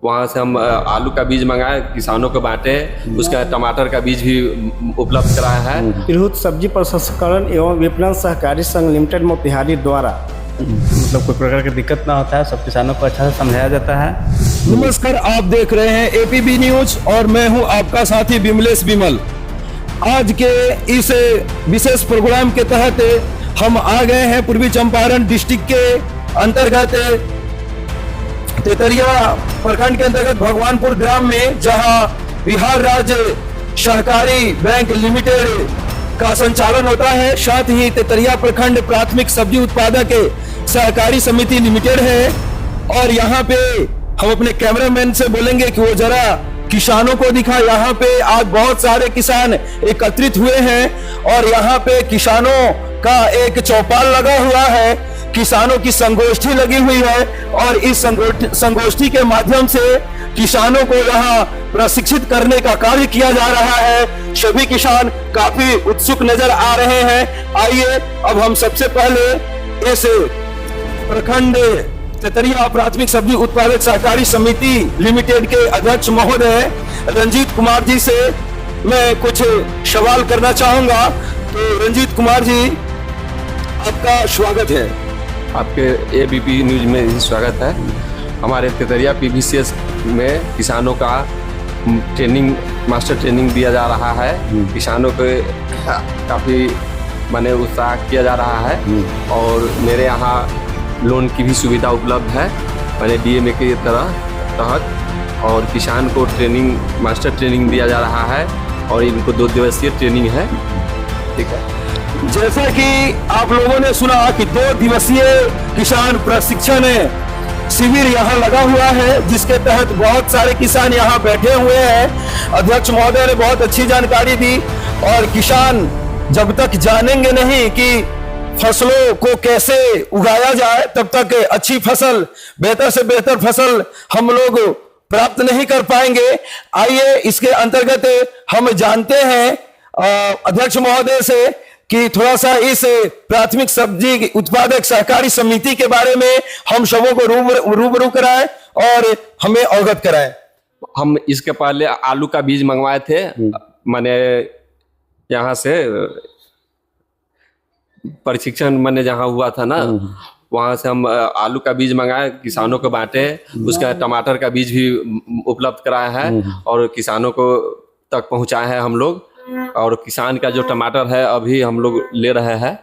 वहाँ से हम आलू का बीज मंगाए, किसानों को बांटे, उसका टमाटर का बीज भी उपलब्ध कराया है। तिरहुत सब्जी प्रसंस्करण एवं विपणन सहकारी संघ लिमिटेड मोतिहारी द्वारा मतलब कोई प्रकार की दिक्कत ना होता है, सब किसानों को अच्छा से समझाया जाता है। नमस्कार, आप देख रहे हैं एपीबी न्यूज और मैं हूं आपका साथी विमलेश विमल। आज के इस विशेष प्रोग्राम के तहत हम आ गए हैं पूर्वी चंपारण डिस्ट्रिक्ट के अंतर्गत तेतरिया प्रखंड के अंतर्गत भगवानपुर ग्राम में, जहां बिहार राज्य सहकारी बैंक लिमिटेड का संचालन होता है। साथ ही तेतरिया प्रखंड प्राथमिक सब्जी उत्पादक सहकारी समिति लिमिटेड है। और यहाँ पे हम अपने कैमरामैन से बोलेंगे कि वो जरा किसानों को दिखा। यहाँ पे आज बहुत सारे किसान एकत्रित हुए हैं और यहाँ पे किसानों का एक चौपाल लगा हुआ है, किसानों की संगोष्ठी लगी हुई है और इस संगोष्ठी के माध्यम से किसानों को यहाँ प्रशिक्षित करने का कार्य किया जा रहा है। सभी किसान काफी उत्सुक नजर आ रहे हैं। आइए अब हम सबसे पहले इस प्रखंड तेतरिया प्राथमिक सब्जी उत्पादक सहकारी समिति लिमिटेड के अध्यक्ष महोदय रंजीत कुमार जी से मैं कुछ सवाल करना चाहूंगा। तो रंजीत कुमार जी, आपका स्वागत है। आपके एबीपी न्यूज में स्वागत है। हमारे तेतरिया पीबीसीएस में किसानों का ट्रेनिंग, मास्टर ट्रेनिंग दिया जा रहा है। किसानों को काफ़ी माने उत्साह किया जा रहा है और मेरे यहाँ लोन की भी सुविधा उपलब्ध है मैंने डीएमए के तहत। और किसान को ट्रेनिंग, मास्टर ट्रेनिंग दिया जा रहा है और इनको 2 दिवसीय ट्रेनिंग है। ठीक है, जैसा कि आप लोगों ने सुना कि 2 दिवसीय किसान प्रशिक्षण शिविर यहाँ लगा हुआ है, जिसके तहत बहुत सारे किसान यहाँ बैठे हुए हैं। अध्यक्ष महोदय ने बहुत अच्छी जानकारी दी और किसान जब तक जानेंगे नहीं कि फसलों को कैसे उगाया जाए, तब तक अच्छी फसल, बेहतर से बेहतर फसल हम लोग प्राप्त नहीं कर पाएंगे। आइए इसके अंतर्गत हम जानते हैं अध्यक्ष महोदय से कि थोड़ा सा इस प्राथमिक सब्जी उत्पादक सहकारी समिति के बारे में हम सबों को रूबरू कराएं और हमें अवगत कराएं। हम इसके पहले आलू का बीज मंगवाए थे, मैंने यहाँ से प्रशिक्षण मैंने जहाँ हुआ था ना, वहाँ से हम आलू का बीज मंगाए, किसानों को बांटे, उसका टमाटर का बीज भी उपलब्ध कराया है और किसानों को तक पहुँचाए हैं हम लोग। और किसान का जो टमाटर है अभी हम लोग ले रहे हैं।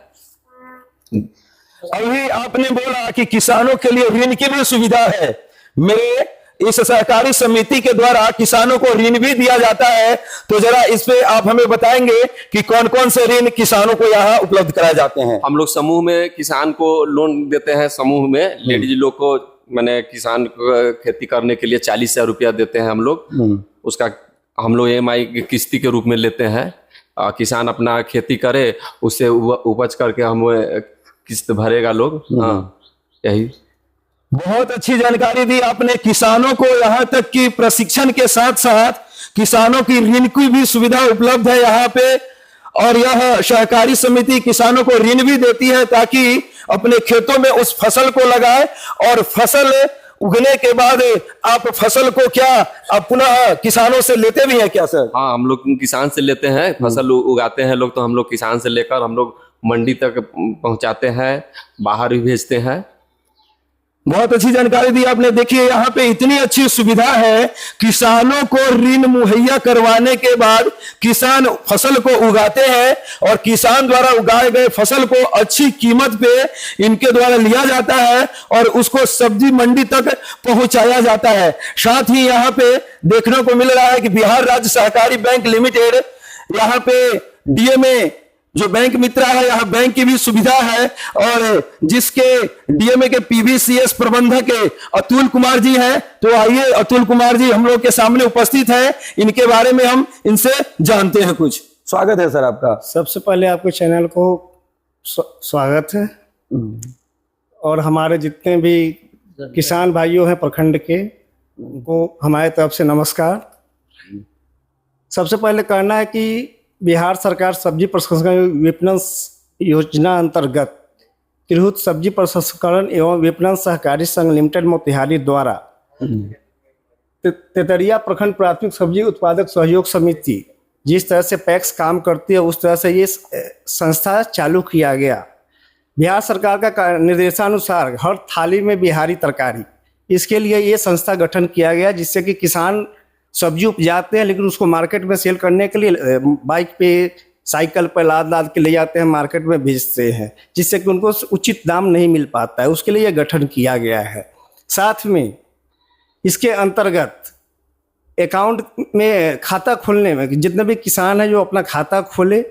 अभी आपने बोला कि किसानों के लिए ऋण की भी सुविधा है। मेरे इस सहकारी समिति के द्वारा किसानों को ऋण भी दिया जाता है, तो जरा इस पे आप हमें बताएंगे कि कौन कौन से ऋण किसानों को यहाँ उपलब्ध कराए जाते हैं। हम लोग समूह में किसान को लोन देते हैं। समूह में लेडीज लोग को, मैंने किसान को खेती करने के लिए 40,000 रुपया देते हैं हम लोग। उसका हम लोग EMI की किस्ती के रूप में लेते हैं। किसान अपना खेती करे, उससे उपज करके हम किस्त भरेगा लोग। हाँ, यही। बहुत अच्छी जानकारी दी आपने। किसानों को यहाँ तक कि प्रशिक्षण के साथ साथ किसानों की ऋण की भी सुविधा उपलब्ध है यहाँ पे। और यह सहकारी समिति किसानों को ऋण भी देती है ताकि अपने खेतों में उस फसल को लगाए और फसल उगने के बाद आप फसल को क्या आप पुनः किसानों से लेते भी हैं क्या सर? हाँ, हम लोग किसान से लेते हैं। फसल उगाते हैं लोग, तो हम लोग किसान से लेकर हम लोग मंडी तक पहुंचाते हैं, बाहर भी भेजते हैं। बहुत अच्छी जानकारी दी आपने। देखिए यहाँ पे इतनी अच्छी सुविधा है, किसानों को ऋण मुहैया करवाने के बाद किसान फसल को उगाते हैं और किसान द्वारा उगाए गए फसल को अच्छी कीमत पे इनके द्वारा लिया जाता है और उसको सब्जी मंडी तक पहुंचाया जाता है। साथ ही यहाँ पे देखने को मिल रहा है कि बिहार राज्य सहकारी बैंक लिमिटेड, यहाँ पे डीएमए जो बैंक मित्र है, यहाँ बैंक की भी सुविधा है और जिसके डीएमए के पीबीसीएस प्रबंधक अतुल कुमार जी हैं। तो आइए, अतुल कुमार जी हम लोग के सामने उपस्थित हैं, इनके बारे में हम इनसे जानते हैं कुछ। स्वागत है सर आपका। सबसे पहले आपके चैनल को स्वागत है और हमारे जितने भी किसान भाइयों हैं प्रखंड के, उनको हमारे तरफ से नमस्कार। सबसे पहले कहना है कि बिहार सरकार सब्जी प्रसंस्करण विपणन योजना अंतर्गत तिरहुत सब्जी प्रसंस्करण एवं विपणन सहकारी संघ लिमिटेड मोतिहारी द्वारा तेतरिया प्रखंड प्राथमिक सब्जी उत्पादक सहयोग समिति जिस तरह से पैक्स काम करती है उस तरह से ये संस्था चालू किया गया। बिहार सरकार का निर्देशानुसार हर थाली में बिहारी तरकारी, इसके लिए ये संस्था गठन किया गया, जिससे कि किसान सब्जी उपजाते हैं लेकिन उसको मार्केट में सेल करने के लिए बाइक पे साइकिल पर लाद लाद के ले जाते हैं, मार्केट में बेचते हैं, जिससे कि उनको उचित दाम नहीं मिल पाता है। उसके लिए ये गठन किया गया है। साथ में इसके अंतर्गत अकाउंट में खाता खोलने में जितने भी किसान हैं जो अपना खाता खोले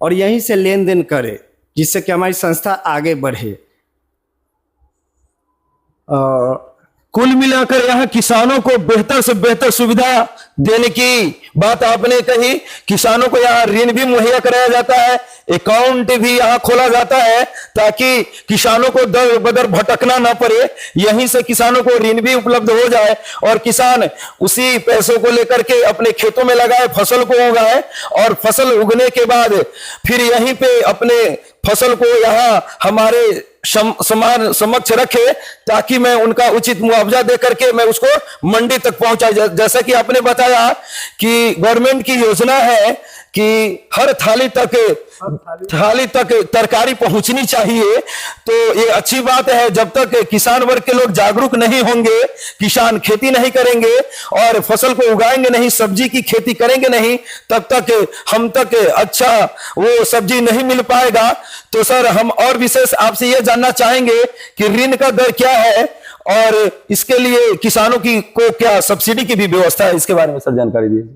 और यहीं से लेन देन करे, जिससे कि हमारी संस्था आगे बढ़े। कुल मिलाकर यहाँ किसानों को बेहतर से बेहतर सुविधा देने की बात आपने कही। किसानों को यहाँ ऋण भी मुहैया कराया जाता है, अकाउंट भी यहाँ खोला जाता है ताकि किसानों को दर बदर भटकना ना पड़े। यहीं से किसानों को ऋण भी उपलब्ध हो जाए और किसान उसी पैसों को लेकर के अपने खेतों में लगाए, फसल को उगाए और फसल उगने के बाद फिर यहीं पे अपने फसल को यहाँ हमारे समान समक्ष रखे ताकि मैं उनका उचित मुआवजा दे करके मैं उसको मंडी तक पहुंचाई। जैसा कि आपने बताया कि गवर्नमेंट की योजना है कि हर थाली तक तरकारी पहुंचनी चाहिए, तो ये अच्छी बात है। जब तक किसान वर्ग के लोग जागरूक नहीं होंगे, किसान खेती नहीं करेंगे और फसल को उगाएंगे नहीं, सब्जी की खेती करेंगे नहीं, तब तक हम तक अच्छा वो सब्जी नहीं मिल पाएगा। तो सर हम और विशेष आपसे ये जानना चाहेंगे कि ऋण का दर क्या है और इसके लिए किसानों की को क्या सब्सिडी की भी व्यवस्था है, इसके बारे में सर जानकारी दीजिए।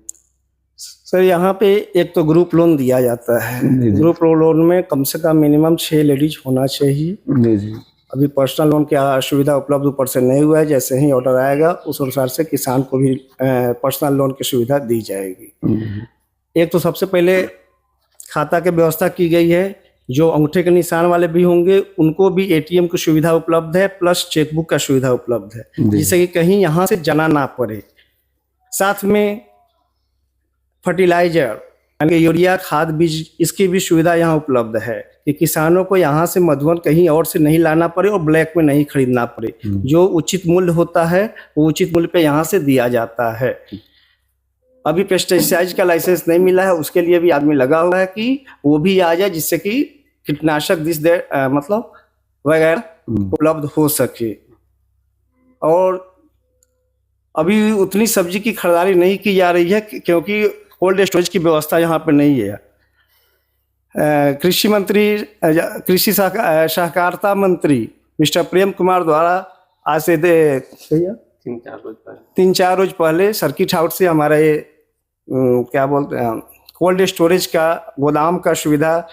सर यहाँ पे एक तो ग्रुप लोन दिया जाता है। ग्रुप लोन में कम से कम मिनिमम 6 लेडीज होना चाहिए। जी। अभी पर्सनल लोन की सुविधा उपलब्ध ऊपर से नहीं हुआ है, जैसे ही ऑर्डर आएगा उस अनुसार से किसान को भी पर्सनल लोन की सुविधा दी जाएगी। एक तो सबसे पहले खाता की व्यवस्था की गई है। जो अंगूठे के निशान वाले भी होंगे उनको भी एटीएम की सुविधा उपलब्ध है, प्लस चेकबुक का सुविधा उपलब्ध है, जिससे कि कहीं यहाँ से जाना ना पड़े। साथ में फर्टिलाइजर यानी यूरिया खाद बीज, इसकी भी सुविधा यहाँ उपलब्ध है कि किसानों को यहाँ से मधुबन कहीं और से नहीं लाना पड़े और ब्लैक में नहीं खरीदना पड़े। जो उचित मूल्य होता है वो उचित मूल्य पे यहाँ से दिया जाता है। अभी पेस्टिसाइड का लाइसेंस नहीं मिला है, उसके लिए भी आदमी लगा हुआ है कि वो भी आ जाए, जिससे कि कीटनाशक मतलब वगैरह उपलब्ध हो सके। और अभी उतनी सब्जी की खरीदारी नहीं की जा रही है क्योंकि कोल्ड स्टोरेज की व्यवस्था यहाँ पर नहीं है। कृषि मंत्री, कृषि सहकारिता मंत्री मिस्टर प्रेम कुमार द्वारा आज से 3-4 रोज पहले सर्किट हाउस से हमारे क्या बोलते हैं कोल्ड स्टोरेज का गोदाम का सुविधा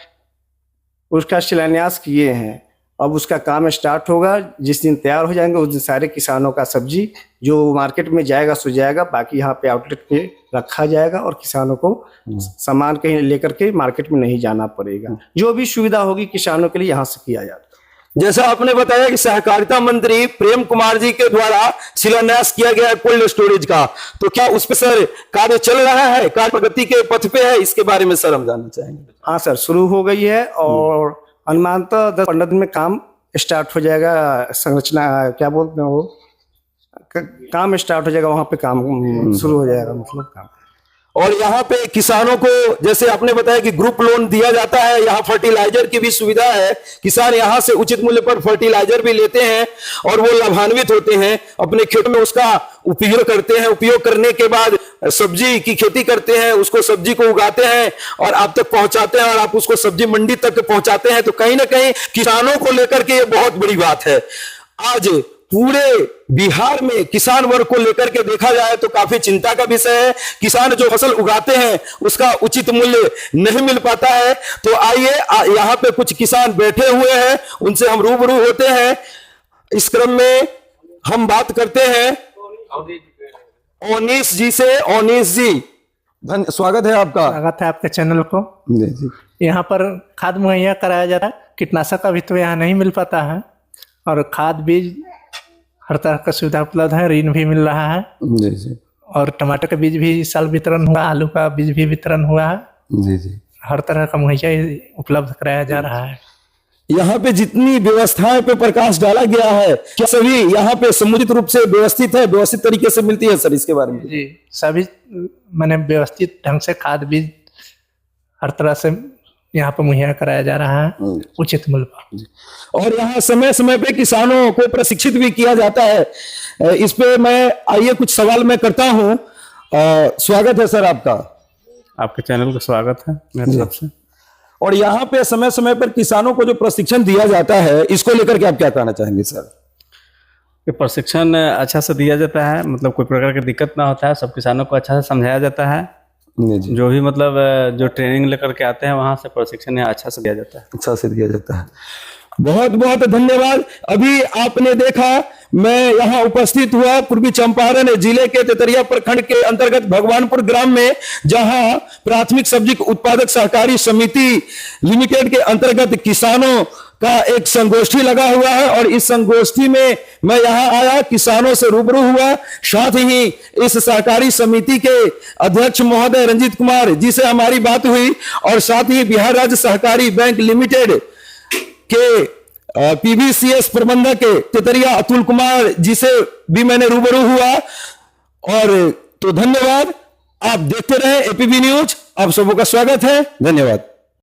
उसका शिलान्यास किए हैं। अब उसका काम स्टार्ट होगा। जिस दिन तैयार हो जाएंगे उस दिन सारे किसानों का सब्जी जो मार्केट में जाएगा सो जाएगा, बाकी यहाँ पे आउटलेट पे रखा जाएगा और किसानों को सामान कहीं लेकर के मार्केट में नहीं जाना पड़ेगा। जो भी सुविधा होगी किसानों के लिए यहाँ से किया जाता है। जैसा आपने बताया कि सहकारिता मंत्री प्रेम कुमार जी के द्वारा शिलान्यास किया गया है कोल्ड स्टोरेज का, तो क्या उस पर सर कार्य चल रहा है, कार्य प्रगति के पथ पे है, इसके बारे में सर हम जानना चाहेंगे। हाँ सर, शुरू हो गई है और अनुमानतः 10-15 दिन में काम स्टार्ट हो जाएगा। संरचना क्या बोलते हैं वो काम स्टार्ट हो जाएगा, वहाँ पे काम शुरू हो जाएगा, मतलब काम। और यहाँ पे किसानों को जैसे आपने बताया कि ग्रुप लोन दिया जाता है, यहाँ फर्टिलाइजर की भी सुविधा है। किसान यहाँ से उचित मूल्य पर फर्टिलाइजर भी लेते हैं और वो लाभान्वित होते हैं, अपने खेत में उसका उपयोग करते हैं। उपयोग करने के बाद सब्जी की खेती करते हैं, उसको सब्जी को उगाते हैं और आप तक पहुंचाते हैं और आप उसको सब्जी मंडी तक पहुंचाते हैं। तो कहीं ना कहीं किसानों को लेकर के ये बहुत बड़ी बात है। आज पूरे बिहार में किसान वर्ग को लेकर के देखा जाए तो काफी चिंता का विषय है। किसान जो फसल उगाते हैं उसका उचित मूल्य नहीं मिल पाता है। तो आइए यहाँ पे कुछ किसान बैठे हुए हैं, उनसे हम रूबरू होते हैं। इस क्रम में हम बात करते हैं ओनीस जी से। ओनीस जी, स्वागत है आपका। स्वागत है आपके चैनल को। यहाँ पर खाद मुहैया कराया जाता है, कीटनाशक का भी तो यहाँ नहीं मिल पाता है और खाद बीज हर तरह का सुविधा उपलब्ध है, ऋण भी मिल रहा है जी। और टमाटर का बीज भी इस साल वितरण हुआ, आलू का बीज भी वितरण हुआ है जी। हर तरह का मुहैया उपलब्ध कराया जा रहा है। यहाँ पे जितनी व्यवस्थाएं पे प्रकाश डाला गया है, क्या सभी यहाँ पे समुचित रूप से व्यवस्थित है, व्यवस्थित तरीके से मिलती है सर? इसके बारे में जी, सभी मैंने व्यवस्थित ढंग से खाद बीज हर तरह से यहाँ पर मुहैया कराया जा रहा है उचित मूल्य पर। और यहाँ समय समय पे किसानों को प्रशिक्षित भी किया जाता है। इस पे मैं आइए कुछ सवाल मैं करता हूँ। स्वागत है सर आपका। आपके चैनल का स्वागत है मेरी तरफ से। और यहाँ पे समय समय पर किसानों को जो प्रशिक्षण दिया जाता है, इसको लेकर के आप क्या कहना चाहेंगे सर? ये प्रशिक्षण अच्छा से दिया जाता है, मतलब कोई प्रकार की दिक्कत ना होता है, सब किसानों को अच्छा से समझाया जाता है। जी। जो भी मतलब जो ट्रेनिंग लेकर के आते हैं वहां से प्रशिक्षण यहाँ अच्छा से दिया जाता है। अच्छा से दिया जाता है। बहुत बहुत धन्यवाद। अभी आपने देखा, मैं यहाँ उपस्थित हुआ पूर्वी चंपारण जिले के तेतरिया प्रखंड के अंतर्गत भगवानपुर ग्राम में, जहाँ प्राथमिक सब्जी उत्पादक सहकारी समिति लिमिटेड के अंतर्गत किसानों का एक संगोष्ठी लगा हुआ है। और इस संगोष्ठी में मैं यहाँ आया, किसानों से रूबरू हुआ, साथ ही इस सहकारी समिति के अध्यक्ष महोदय रंजीत कुमार जी से हमारी बात हुई, और साथ ही बिहार राज्य सहकारी बैंक लिमिटेड के पीबीसीएस प्रबंधक के तेतरिया अतुल कुमार जी से भी मैंने रूबरू हुआ। और तो धन्यवाद। आप देखते रहे एपीबी न्यूज। आप सबों का स्वागत है। धन्यवाद।